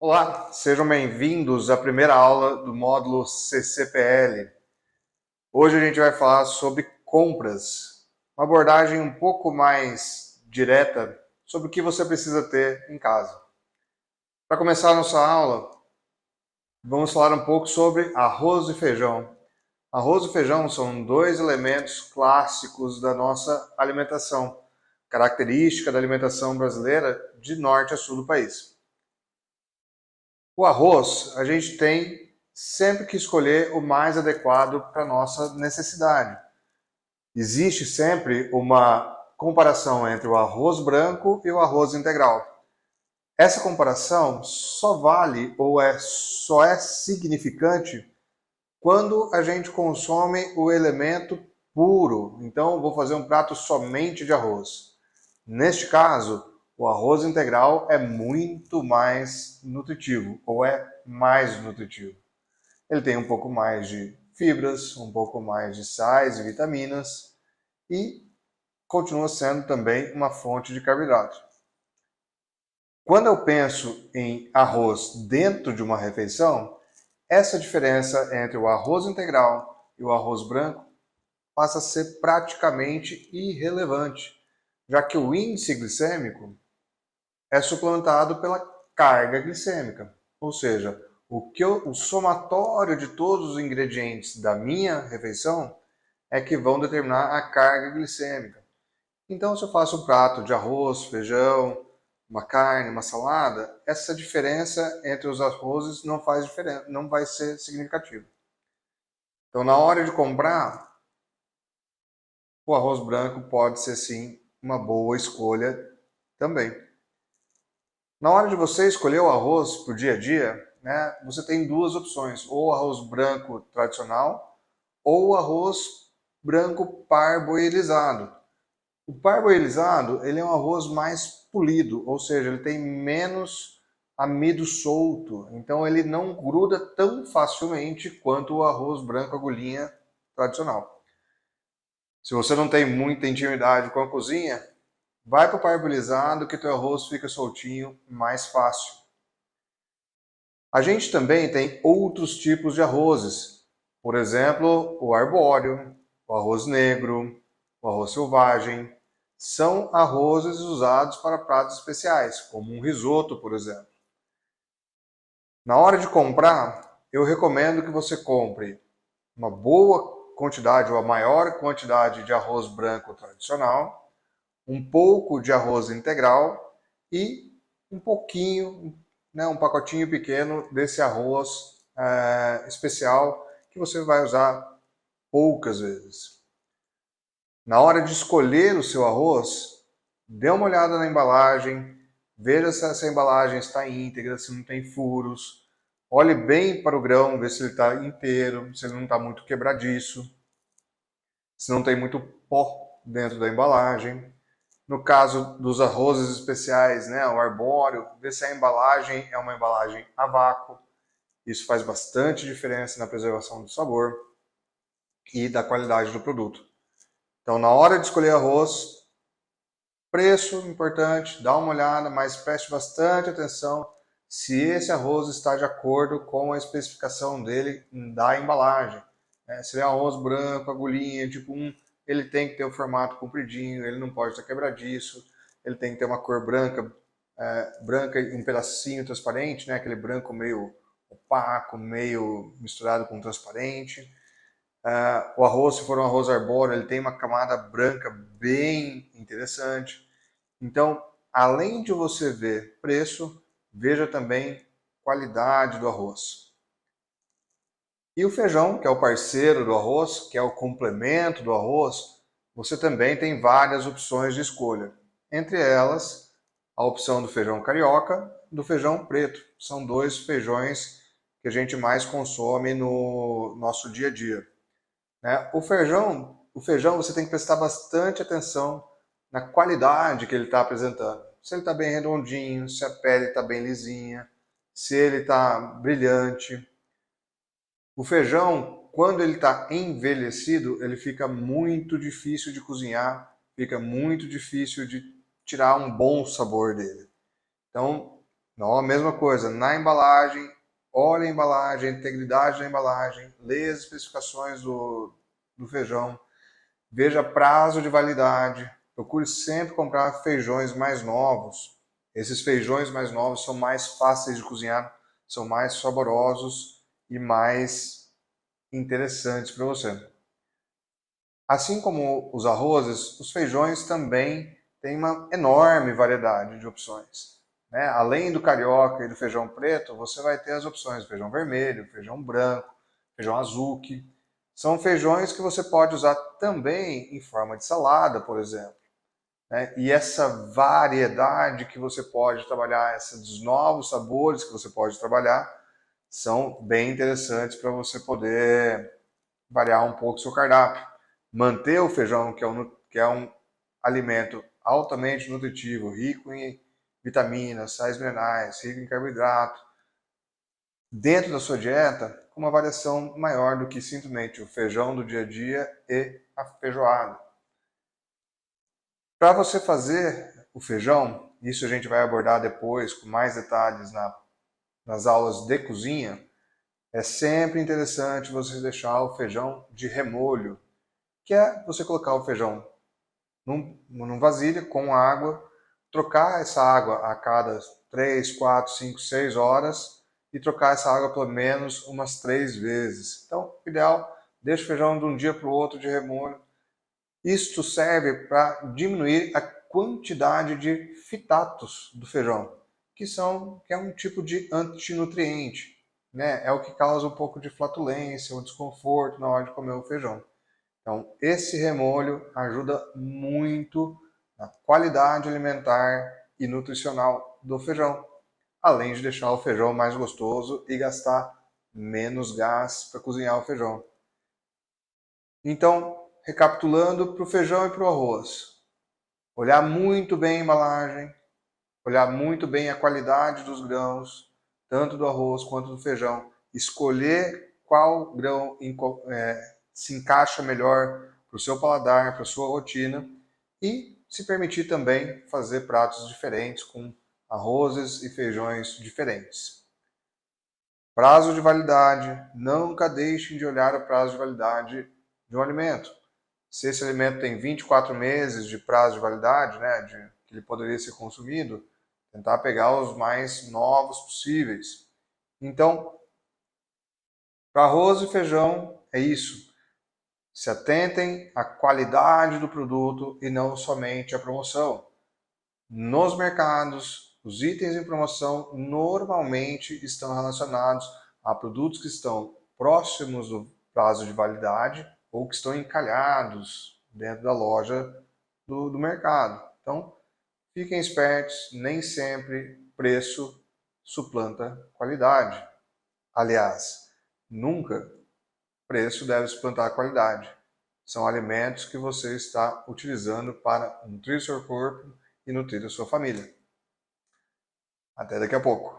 Olá, sejam bem-vindos à primeira aula do módulo CCPL. Hoje a gente vai falar sobre compras, uma abordagem um pouco mais direta sobre o que você precisa ter em casa. Para começar a nossa aula, vamos falar um pouco sobre arroz e feijão. Arroz e feijão são dois elementos clássicos da nossa alimentação, característica da alimentação brasileira de norte a sul do país. O arroz, a gente tem sempre que escolher o mais adequado para a nossa necessidade. Existe sempre uma comparação entre o arroz branco e o arroz integral. Essa comparação só vale ou só é significante quando a gente consome o elemento puro. Então, vou fazer um prato somente de arroz. Neste caso, o arroz integral é muito mais nutritivo, ou é mais nutritivo. Ele tem um pouco mais de fibras, um pouco mais de sais e vitaminas e continua sendo também uma fonte de carboidrato. Quando eu penso em arroz dentro de uma refeição, essa diferença entre o arroz integral e o arroz branco passa a ser praticamente irrelevante, já que o índice glicêmico é supplantado pela carga glicêmica, ou seja, o somatório de todos os ingredientes da minha refeição é que vão determinar a carga glicêmica. Então, se eu faço um prato de arroz, feijão, uma carne, uma salada, essa diferença entre os arrozes não faz diferença, não vai ser significativa. Então, na hora de comprar, o arroz branco pode ser sim uma boa escolha também. Na hora de você escolher o arroz para o dia a dia, né, você tem duas opções, ou o arroz branco tradicional, ou o arroz branco parboilizado. O parboilizado, ele é um arroz mais polido, ou seja, ele tem menos amido solto, então ele não gruda tão facilmente quanto o arroz branco agulhinha tradicional. Se você não tem muita intimidade com a cozinha, vai para o parboilizado que teu arroz fica soltinho, mais fácil. A gente também tem outros tipos de arrozes, por exemplo, o arbóreo, o arroz negro, o arroz selvagem. São arrozes usados para pratos especiais, como um risoto, por exemplo. Na hora de comprar, eu recomendo que você compre uma boa quantidade ou a maior quantidade de arroz branco tradicional, um pouco de arroz integral e um pouquinho, né, um pacotinho pequeno desse arroz especial que você vai usar poucas vezes. Na hora de escolher o seu arroz, dê uma olhada na embalagem, veja se essa embalagem está íntegra, se não tem furos. Olhe bem para o grão, ver se ele está inteiro, se ele não está muito quebradiço, se não tem muito pó dentro da embalagem. No caso dos arrozes especiais, né, o arbóreo, ver se a embalagem é uma embalagem a vácuo. Isso faz bastante diferença na preservação do sabor e da qualidade do produto. Então, na hora de escolher arroz, preço importante, dá uma olhada, mas preste bastante atenção se esse arroz está de acordo com a especificação dele da embalagem. Se ele é arroz branco, agulhinha, tipo 1, ele tem que ter o formato compridinho, ele não pode estar quebradiço, ele tem que ter uma cor branca, branca em um pedacinho transparente, né? Aquele branco meio opaco, meio misturado com transparente. O arroz, se for um arroz arbóreo, ele tem uma camada branca bem interessante. Então, além de você ver preço, veja também qualidade do arroz. E o feijão, que é o parceiro do arroz, que é o complemento do arroz, você também tem várias opções de escolha. Entre elas, a opção do feijão carioca e do feijão preto. São dois feijões que a gente mais consome no nosso dia a dia. O feijão você tem que prestar bastante atenção na qualidade que ele está apresentando. Se ele está bem redondinho, se a pele está bem lisinha, se ele está brilhante. O feijão, quando ele está envelhecido, ele fica muito difícil de cozinhar, fica muito difícil de tirar um bom sabor dele. Então, Não, a mesma coisa, na embalagem, olhe a embalagem, a integridade da embalagem, leia as especificações do feijão, veja prazo de validade, procure sempre comprar feijões mais novos. Esses feijões mais novos são mais fáceis de cozinhar, são mais saborosos e mais interessantes para você. Assim como os arrozes, os feijões também têm uma enorme variedade de opções. Né? Além do carioca e do feijão preto, você vai ter as opções do feijão vermelho, feijão branco, feijão azuki. São feijões que você pode usar também em forma de salada, por exemplo. Né? E essa variedade que você pode trabalhar, esses novos sabores que você pode trabalhar, são bem interessantes para você poder variar um pouco o seu cardápio. Manter o feijão, que é um alimento altamente nutritivo, rico em vitaminas, sais minerais, rico em carboidrato, dentro da sua dieta, com uma variação maior do que simplesmente o feijão do dia a dia e a feijoada. Para você fazer o feijão, isso a gente vai abordar depois com mais detalhes nas aulas de cozinha, é sempre interessante você deixar o feijão de remolho, que é você colocar o feijão num vasilha com água, trocar essa água a cada 3, 4, 5, 6 horas e trocar essa água pelo menos umas 3 vezes. Então, o ideal, deixa o feijão de um dia para o outro de remolho. Isto serve para diminuir a quantidade de fitatos do feijão, que é um tipo de antinutriente. Né? É o que causa um pouco de flatulência ou desconforto na hora de comer o feijão. Então, esse remolho ajuda muito na qualidade alimentar e nutricional do feijão, além de deixar o feijão mais gostoso e gastar menos gás para cozinhar o feijão. Então, recapitulando para o feijão e para o arroz, olhar muito bem a embalagem, olhar muito bem a qualidade dos grãos, tanto do arroz quanto do feijão, escolher qual grão se encaixa melhor para o seu paladar, para a sua rotina e se permitir também fazer pratos diferentes com arrozes e feijões diferentes. Prazo de validade, nunca deixem de olhar o prazo de validade de um alimento. Se esse alimento tem 24 meses de prazo de validade, né, que ele poderia ser consumido, tentar pegar os mais novos possíveis. Então, para arroz e feijão é isso. Se atentem à qualidade do produto e não somente à promoção. Nos mercados, os itens em promoção normalmente estão relacionados a produtos que estão próximos do prazo de validade ou que estão encalhados dentro da loja do mercado. Então, fiquem espertos, nem sempre preço suplanta qualidade. Aliás, nunca preço deve suplantar a qualidade. São alimentos que você está utilizando para nutrir seu corpo e nutrir a sua família. Até daqui a pouco.